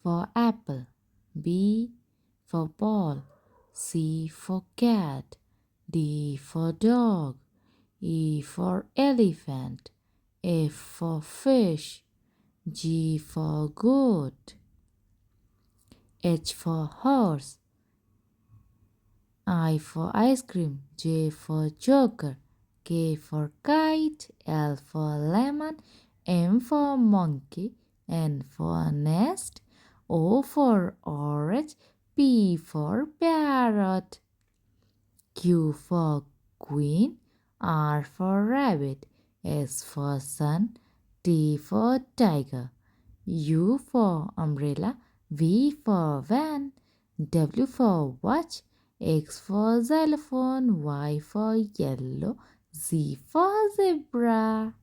for apple. B for ball. C for cat. D for dog. E for elephant. F for fish. G for goat. H for horse. I for ice cream. J for joker. K for kite. L for lemon. M for monkey. N for nest. O for orange. P for parrot. Q for queen. R for rabbit. S for sun. T for tiger. U for umbrella. V for van. W for watch. X for xylophone. Y for yellow. Z for zebra.